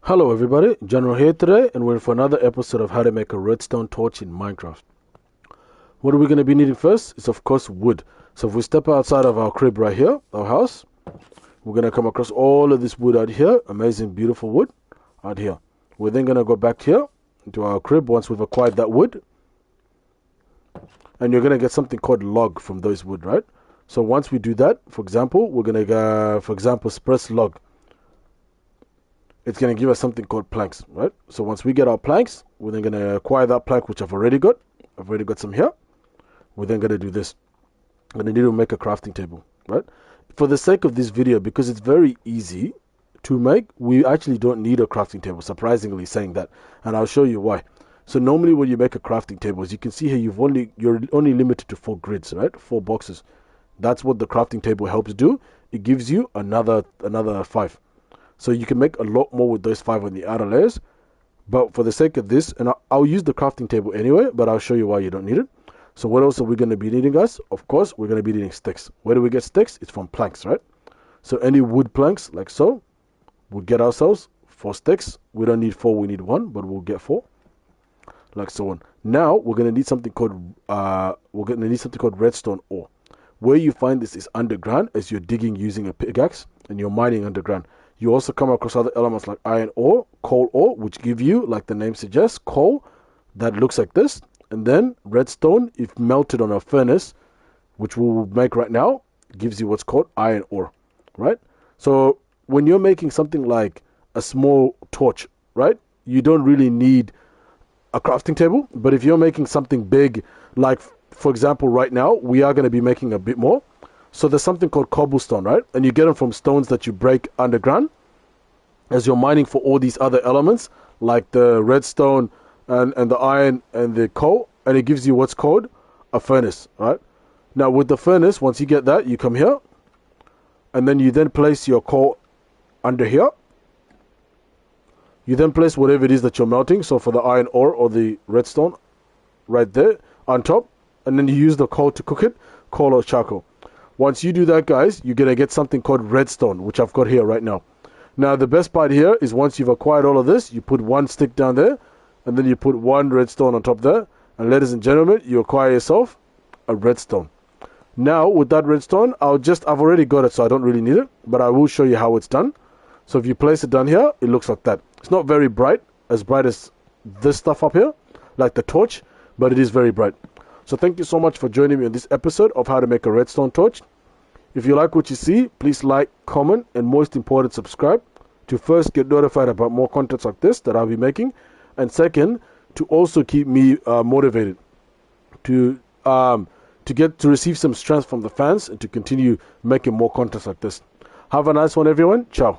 Hello everybody, General here today, and we're for another episode of how to make a redstone torch in Minecraft. What are we going to be needing first? Is of course wood. So if we step outside of our crib right here, our house, we're going to come across all of this wood out here, amazing beautiful wood out here. We're then going to go back here into our crib once we've acquired that wood, and you're going to get something called log from those wood, right? So once we do that, for example, we're going to go, press log. It's going to give us something called planks, right? So once we get our planks, we're then going to acquire that plank, which I've already got. I've already got some here. We're then going to do this. I'm going to need to make a crafting table, right? For the sake of this video, because it's very easy to make, we actually don't need a crafting table, surprisingly saying that. And I'll show you why. So normally when you make a crafting table, as you can see here, you're only limited to 4 grids, right? 4 boxes. That's what the crafting table helps do. It gives you another 5. So you can make a lot more with those 5 on the outer layers. But for the sake of this, and I'll use the crafting table anyway, but I'll show you why you don't need it. So what else are we going to be needing, guys? Of course, we're going to be needing sticks. Where do we get sticks? It's from planks, right? So any wood planks, like so, we'll get ourselves 4 sticks. We don't need 4, we need 1, but we'll get 4. Like so on. Now, we're going to need something called redstone ore. Where you find this is underground, as you're digging using a pickaxe, and you're mining underground. You also come across other elements like iron ore, coal ore, which give you, like the name suggests, coal that looks like this. And then redstone, if melted on a furnace, which we'll make right now, gives you what's called iron ore, right? So when you're making something like a small torch, right, you don't really need a crafting table. But if you're making something big, like, for example, right now, we are going to be making a bit more. So there's something called cobblestone, right? And you get them from stones that you break underground as you're mining for all these other elements, like the redstone and the iron and the coal. And it gives you what's called a furnace, right? Now with the furnace, once you get that, you come here. And then you then place your coal under here. You then place whatever it is that you're melting. So for the iron ore or the redstone, right there on top. And then you use the coal to cook it, coal or charcoal. Once you do that, guys, you're going to get something called redstone, which I've got here right now. Now, the best part here is once you've acquired all of this, you put 1 stick down there, and then you put 1 redstone on top there. And ladies and gentlemen, you acquire yourself a redstone. Now, with that redstone, I've already got it, so I don't really need it, but I will show you how it's done. So if you place it down here, it looks like that. It's not very bright as this stuff up here, like the torch, but it is very bright. So thank you so much for joining me on this episode of how to make a redstone torch. If you like what you see, please like, comment, and most important, subscribe to first get notified about more contents like this that I'll be making, and second, to also keep me motivated to receive some strength from the fans and to continue making more contents like this. Have a nice one, everyone. Ciao.